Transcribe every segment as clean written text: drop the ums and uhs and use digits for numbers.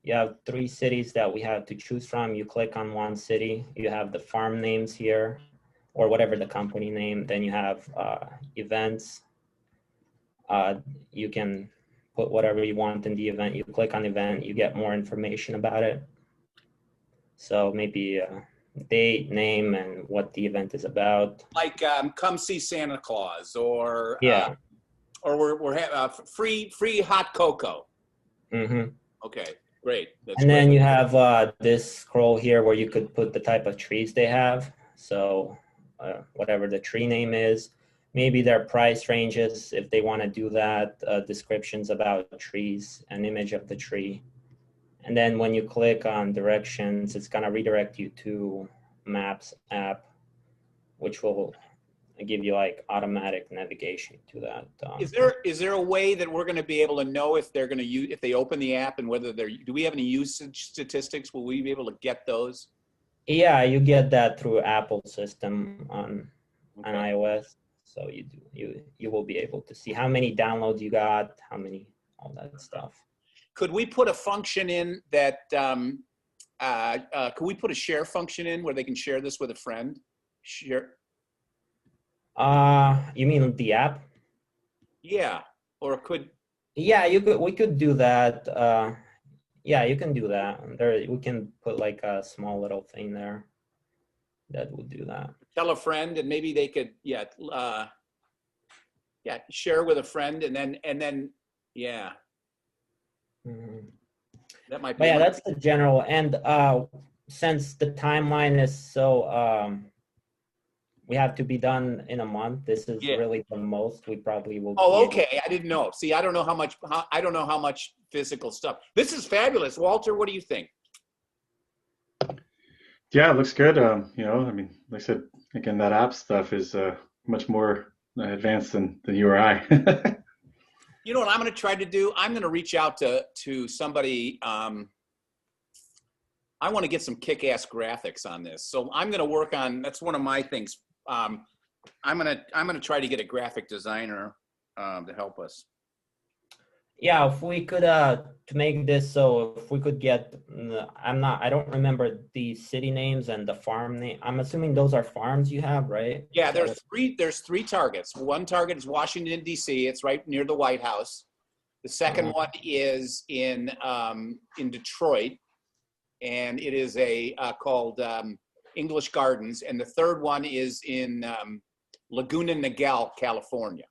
You have three cities that we have to choose from. You click on one city, you have the farm names here, or whatever the company name. Then you have events. You can put whatever you want in the event. You click on event, you get more information about it. So maybe date, name, and what the event is about. Like come see Santa Claus, or Yeah. we're free hot cocoa. Mm-hmm. Okay, great. That's And great. then you have this scroll here where you could put the type of trees they have. So whatever the tree name is, maybe their price ranges if they want to do that, descriptions about trees, an image of the tree. And then when you click on directions, it's going to redirect you to Maps app, which will give you like automatic navigation to that. Is there a way that we're going to be able to know if they're going to use, if they open the app, and whether they're, do we have any usage statistics? Will we be able to get those? Yeah, you get that through Apple system on iOS. So you will be able to see how many downloads you got, how many, all that stuff. Could we put a function in that, could we put a share function in where they can share this with a friend? Share. You mean the app? Yeah, or could. Yeah, we could do that. Yeah, you can do that. There, we can put like a small little thing there that would do that. Tell a friend, and maybe they could, share with a friend, and then, yeah. Mm-hmm. That might be. But yeah, that's the general. And since the timeline is so, we have to be done in a month. This is really the most we probably will. Oh, okay. I didn't know. See, I don't know how much physical stuff. This is fabulous. Walter, what do you think? Yeah, it looks good. You know, I mean, like I said, again, that app stuff is much more advanced than you or I. You know what I'm going to try to do? I'm going to reach out to somebody. I want to get some kick-ass graphics on this. So I'm going to work on, that's one of my things. I'm going to try to get a graphic designer to help us. Yeah, if we could to make this, so if we could get, I don't remember the city names and the farm name. I'm assuming those are farms you have, right? Yeah, there's three targets. One target is Washington, D.C. It's right near the White House. The second one is in Detroit, and it is called English Gardens. And the third one is in Laguna Niguel, California.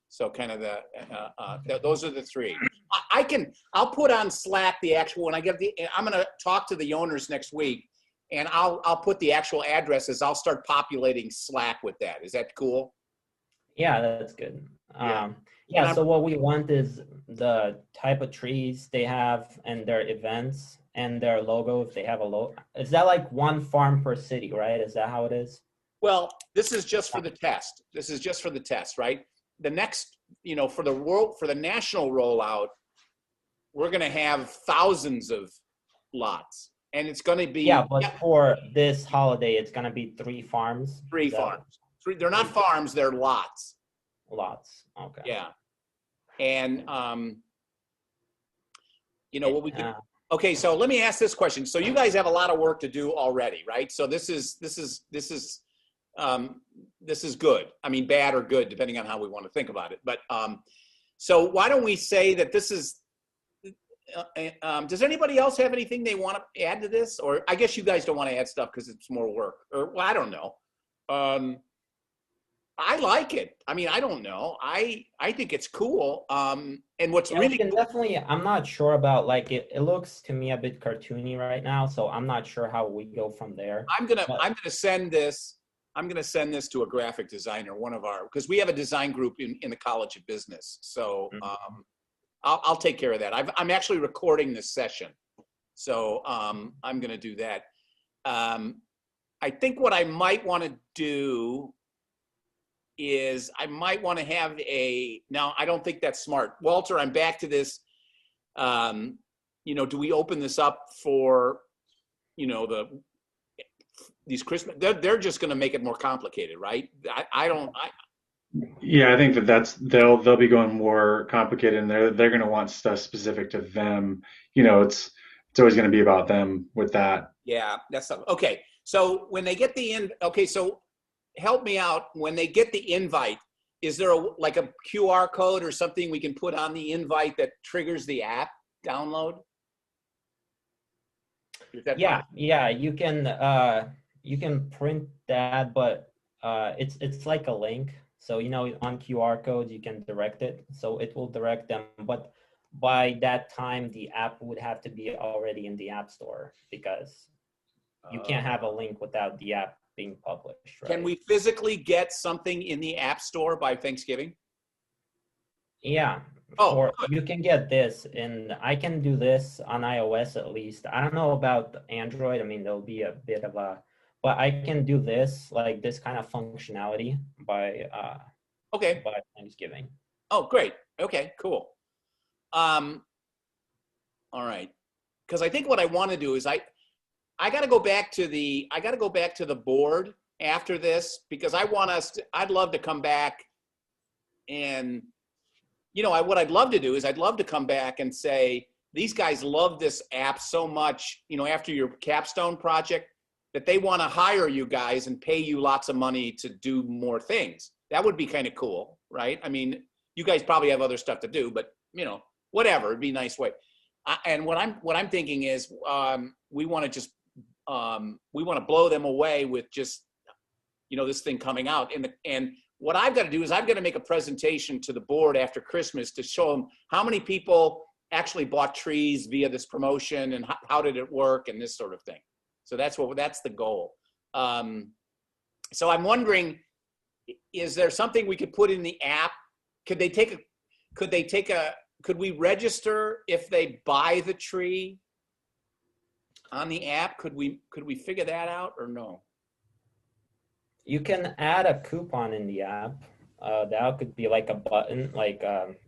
So kind of those are the three. I'll put on Slack the actual, when I'm going to talk to the owners next week, and I'll put the actual addresses. I'll start populating Slack with that. Is that cool? Yeah, that's good. So what we want is the type of trees they have and their events and their logo, if they have a logo. Is that like one farm per city, right? Is that how it is? Well, this is just for the test. Right? The next, for the national rollout, we're going to have thousands of lots, and it's going to be. Yeah, but for this holiday, it's going to be 3 farms. 3 farms. They're not farms; they're lots. Lots. Okay. Yeah, and what we could. Okay, so let me ask this question. So you guys have a lot of work to do already, right? So this is good. I mean, bad or good, depending on how we want to think about it. But so why don't we say that this is, does anybody else have anything they want to add to this? Or I guess you guys don't want to add stuff because it's more work. Or, well, I don't know. I like it. I mean, I don't know. I think it's cool. And what's really cool, definitely, I'm not sure about, like, it looks to me a bit cartoony right now, so I'm not sure how we go from there. I'm gonna send this to a graphic designer, because we have a design group in the College of Business. So I'll take care of that. I'm actually recording this session. So I'm going to do that. I think what I might want to do is I might want to have now I don't think that's smart. Walter, I'm back to this. Do we open this up for, these Christmas, they're just going to make it more complicated, right? Yeah, I think they'll be going more complicated, and they're going to want stuff specific to them. It's it's always going to be about them with that. Yeah, that's something. Okay, so when they get okay, so help me out. When they get the invite, is there like a QR code or something we can put on the invite that triggers the app download? Yeah, you can print that, but it's like a link. So on QR codes you can direct it, so it will direct them. But by that time, the app would have to be already in the App Store, because you can't have a link without the app being published, right? Can we physically get something in the App Store by Thanksgiving? Yeah. Oh, Or you can get this, and I can do this on iOS at least. I don't know about Android. I mean, there'll be a bit of a, but I can do this, like this kind of functionality by okay. by Thanksgiving. Oh, great. Okay, cool. All right. Because I think what I want to do is I got to go back to the board after this, because I'd love to come back and, what I'd love to do is I'd love to come back and say, these guys love this app so much, after your capstone project, that they want to hire you guys and pay you lots of money to do more things. That would be kind of cool, right? I mean, you guys probably have other stuff to do, but whatever, it'd be a nice way. And what I'm thinking is, we want to blow them away with just, this thing coming out. And what I've got to do is I've got to make a presentation to the board after Christmas to show them how many people actually bought trees via this promotion, and how did it work, and this sort of thing. So that's the goal. So I'm wondering, is there something we could put in the app? Could we register if they buy the tree on the app? Could we figure that out, or no? You can add a coupon in the app. That could be like a button, like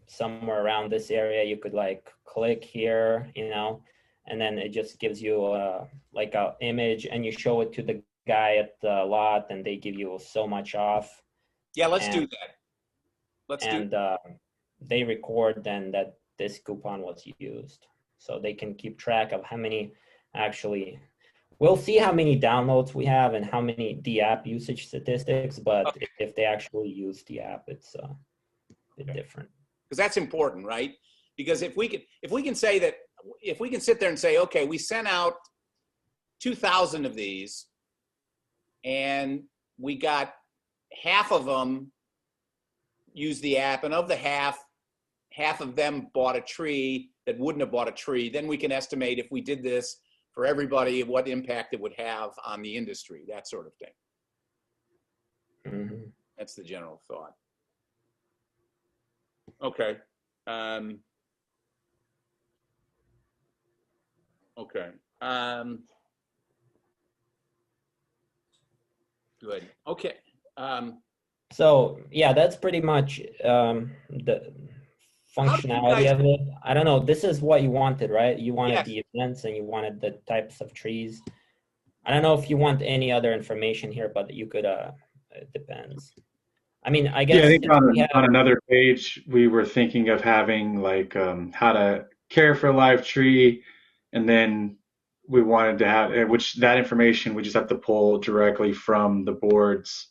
somewhere around this area. You could like click here, and then it just gives you like a image, and you show it to the guy at the lot, and they give you so much off. Yeah, let's do that. They record then that this coupon was used, so they can keep track of how many actually. We'll see how many downloads we have and how many the app usage statistics, but okay. If they actually use the app, it's a bit different. Because that's important, right? Because if we can say that, if we can sit there and say, okay, we sent out 2,000 of these, and we got half of them use the app, and of the half of them bought a tree that wouldn't have bought a tree, then we can estimate, if we did this for everybody, what impact it would have on the industry, that sort of thing. Mm-hmm. That's the general thought. Okay. Okay. Good. Okay. So yeah, that's pretty much the functionality of it. I don't know. This is what you wanted, right? You wanted yes. the events, and you wanted the types of trees. I don't know if you want any other information here, but you could. It depends. I mean, I guess. Yeah, I think on another page we were thinking of having like how to care for a live tree, and then we wanted to have which that information we just have to pull directly from the board's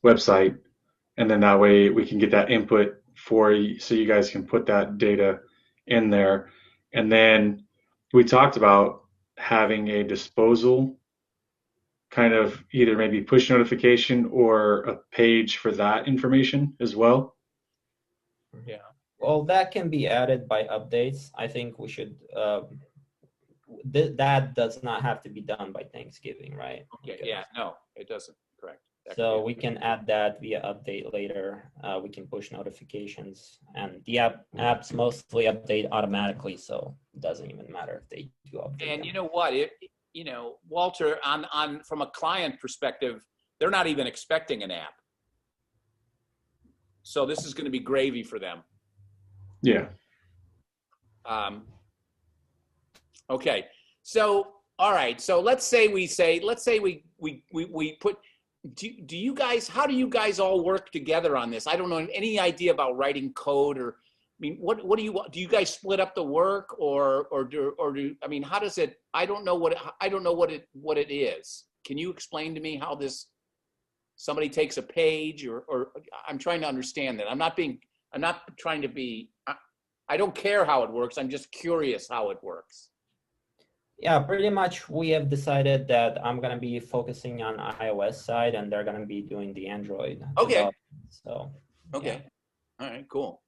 website, and then that way we can get that input for you, so you guys can put that data in there. And then we talked about having a disposal, kind of either maybe push notification or a page for that information as well. Yeah. Well, that can be added by updates. I think we should. That does not have to be done by Thanksgiving, right? Okay. Yeah. No, it doesn't. Correct. So we can add that via update later. We can push notifications, and the apps mostly update automatically, so it doesn't even matter if they do update. And you know what? Walter, on from a client perspective, they're not even expecting an app, so this is going to be gravy for them. Yeah. Okay. So all right. So let's say we put. How do you guys all work together on this? I don't know any idea about writing code, or mean, what do you guys split up the work or do, I mean, how does it, I don't know what it is. Can you explain to me how this, somebody takes a page or I'm trying to understand that. I'm not trying to be, I don't care how it works. I'm just curious how it works. Yeah, pretty much we have decided that I'm going to be focusing on iOS side and they're going to be doing the Android. Okay. So, okay. Yeah. All right, cool.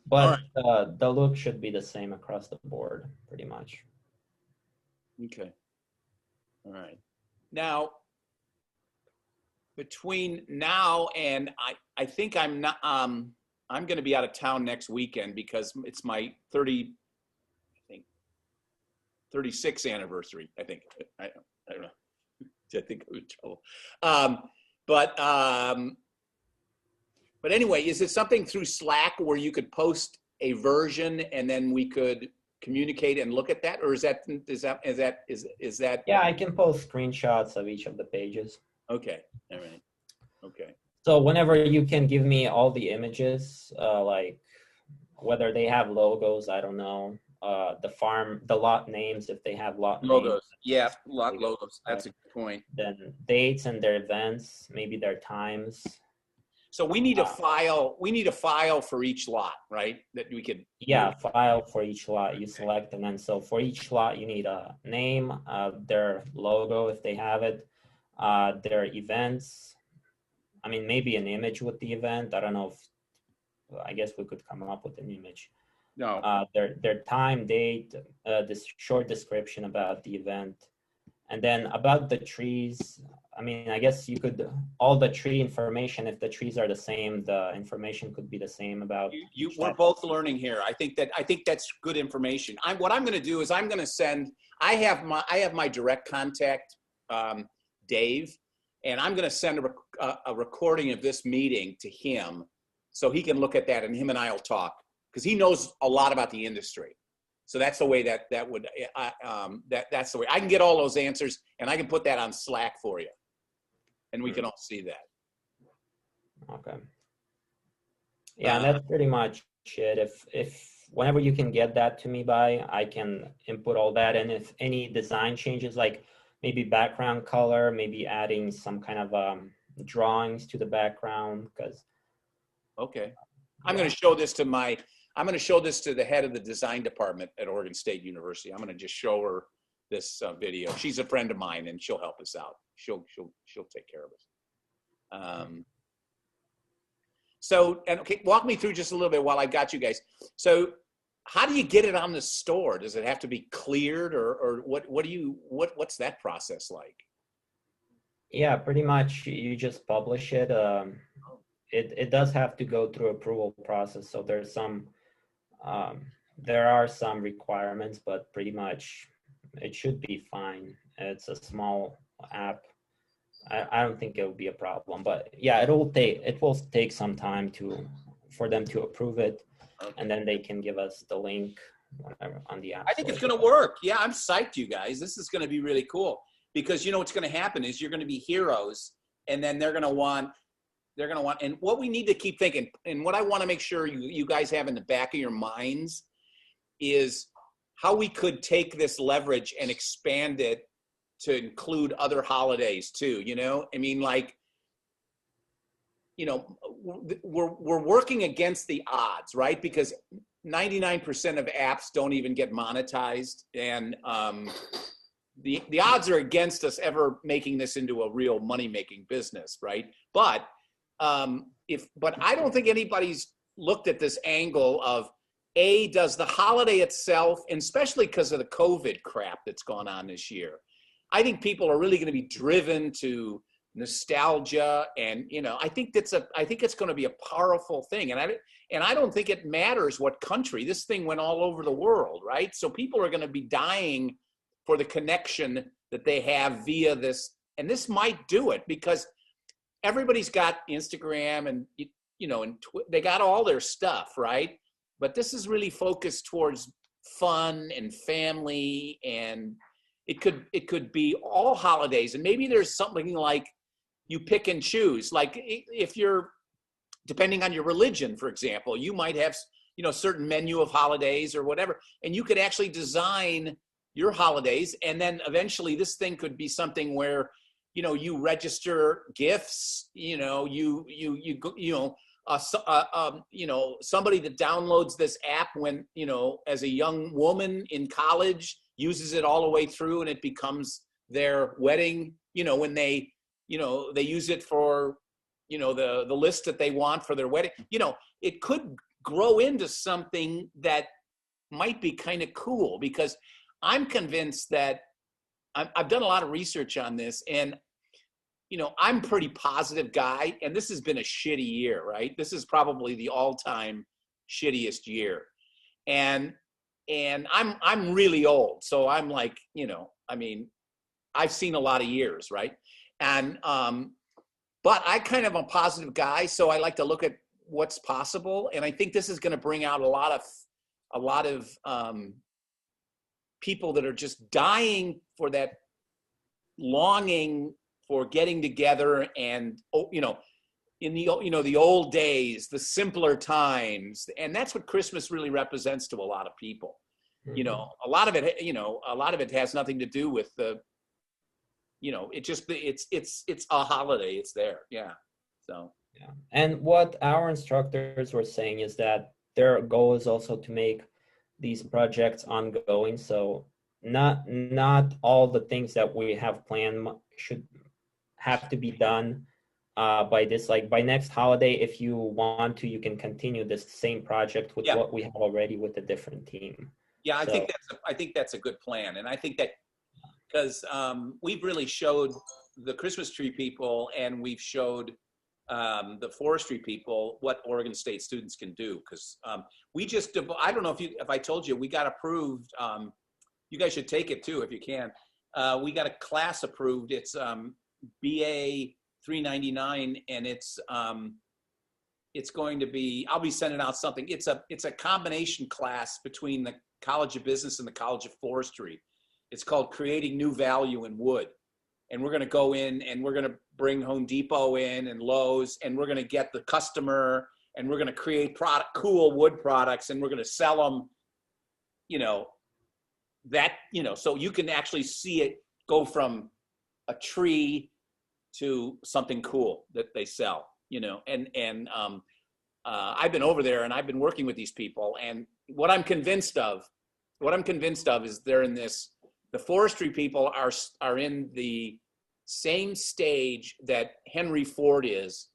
But the look should be the same across the board, pretty much. Okay. All right. Now, between now and I think I'm not, I'm going to be out of town next weekend because it's my 36th anniversary. I think. I don't know. I think I'm in trouble. But anyway, is it something through Slack where you could post a version and then we could communicate and look at that, or is that? Yeah, I can post screenshots of each of the pages. Okay. All right. Okay. So whenever you can give me all the images, like whether they have logos, I don't know, the lot names, if they have lot logos. Names, Yeah, lot logos. That's a good point. Then dates and their events, maybe their times. So we need a file. We need a file for each lot, right? That we could. Yeah, file for each lot you select, and then so for each lot you need a name, their logo if they have it, their events. I mean, maybe an image with the event. I don't know if. I guess we could come up with an image. No. Their time, date, this short description about the event, and then about the trees. I mean, I guess you could, all the tree information, if the trees are the same, the information could be the same about. We're both learning here. I think that's good information. What I'm going to do is I'm going to send, I have my direct contact, Dave, and I'm going to send a recording of this meeting to him so he can look at that and him and I will talk because he knows a lot about the industry. So that's the way that's the way I can get all those answers and I can put that on Slack for you. And we can all see that. Okay. Yeah, and that's pretty much it. If whenever you can get that to me by, I can input all that. And if any design changes, like maybe background color, maybe adding some kind of drawings to the background, because. Okay. I'm going to show this to the head of the design department at Oregon State University. I'm going to just show her this video. She's a friend of mine and she'll help us out. She'll take care of us. So, and okay, walk me through just a little bit while I got you guys. So how do you get it on the store? Does it have to be cleared or what's that process like? Yeah, pretty much you just publish it. It does have to go through approval process. So there are some requirements, but pretty much it should be fine. It's a small app. I don't think it will be a problem, but yeah, it will take some time for them to approve it, and then they can give us the link whatever on the app. I think it's going to work. Yeah, I'm psyched, you guys. This is going to be really cool because you know what's going to happen is you're going to be heroes, and then they're going to want, and what we need to keep thinking, and what I want to make sure you guys have in the back of your minds is how we could take this leverage and expand it to include other holidays too, you know? I mean, like, you know, we're working against the odds, right? Because 99% of apps don't even get monetized. And the odds are against us ever making this into a real money-making business, right? But I don't think anybody's looked at this angle of, does the holiday itself, and especially because of the COVID crap that's gone on this year, I think people are really going to be driven to nostalgia, and you know, I think it's going to be a powerful thing, and I don't think it matters what country. This thing went all over the world, right? So people are going to be dying for the connection that they have via this, and this might do it because everybody's got Instagram and you know, and they got all their stuff, right? But this is really focused towards fun and family, and it could be all holidays. And maybe there's something like you pick and choose. Like if you're depending on your religion, for example, you might have, you know, certain menu of holidays or whatever, and you could actually design your holidays. And then eventually this thing could be something where, you know, you register gifts, you know, somebody that downloads this app when, you know, as a young woman in college, uses it all the way through, and it becomes their wedding, you know, when they, you know, they use it for, you know, the list that they want for their wedding. You know, it could grow into something that might be kind of cool, because I'm convinced that I've done a lot of research on this, and, you know, I'm a pretty positive guy, and this has been a shitty year, right? This is probably the all-time shittiest year. And I'm really old. So I'm like, you know, I mean, I've seen a lot of years, right? And, but I kind of am a positive guy, so I like to look at what's possible. And I think this is going to bring out a lot of people that are just dying for that longing for getting together, and, you know, in the, you know, the old days, the simpler times. And that's what Christmas really represents to a lot of people. You know, a lot of it has nothing to do with the, you know, it just, it's a holiday. It's there. Yeah. So. Yeah. And what our instructors were saying is that their goal is also to make these projects ongoing. So not all the things that we have planned should have to be done by this, like by next holiday. If you want to, you can continue this same project with what we have already with a different team. Yeah, I think that's a good plan. And I think that because we've really showed the Christmas tree people, and we've showed the forestry people what Oregon State students can do. Because we just, I don't know if I told you, we got approved. You guys should take it too if you can. We got a class approved. It's BA 399, and it's going to be, I'll be sending out something. It's a combination class between the College of Business and the College of Forestry. It's called Creating New Value in Wood. And we're going to go in, and we're going to bring Home Depot in and Lowe's, and we're going to get the customer, and we're going to create cool wood products, and we're going to sell them, you know, that, you know, so you can actually see it go from a tree to something cool that they sell, you know. And I've been over there, and I've been working with these people, and what I'm convinced of is they're in this, the forestry people are in the same stage that Henry Ford is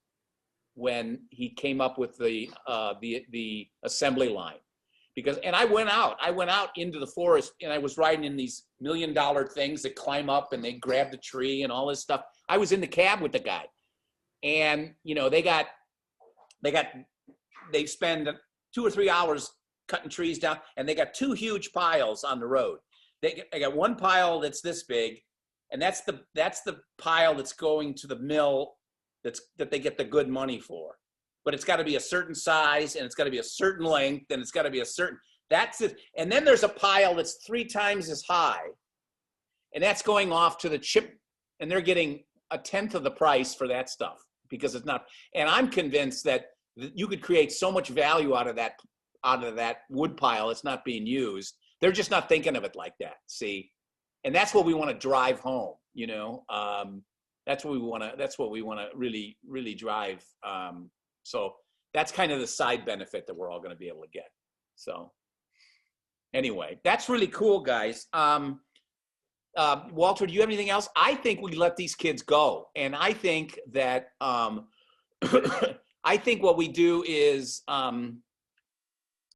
when he came up with the assembly line. Because, and I went out into the forest, and I was riding in these $1 million things that climb up and they grab the tree and all this stuff. I was in the cab with the guy, and, you know, they spend 2 or 3 hours cutting trees down, and they got 2 huge piles on the road. They got one pile that's this big, and that's the pile that's going to the mill that they get the good money for. But it's got to be a certain size, and it's got to be a certain length, and it's got to be a certain, that's it. And then there's a pile that's 3 times as high, and that's going off to the chip, and they're getting 1/10 of the price for that stuff, because it's not. And I'm convinced that you could create so much value out of that wood pile that's not being used. They're just not thinking of it like that. See, and that's what we want to drive home. You know, that's what we want to really, really drive. So that's kind of the side benefit that we're all going to be able to get. So anyway, that's really cool, guys. Walter, do you have anything else? I think we let these kids go. And I think that, I think what we do is,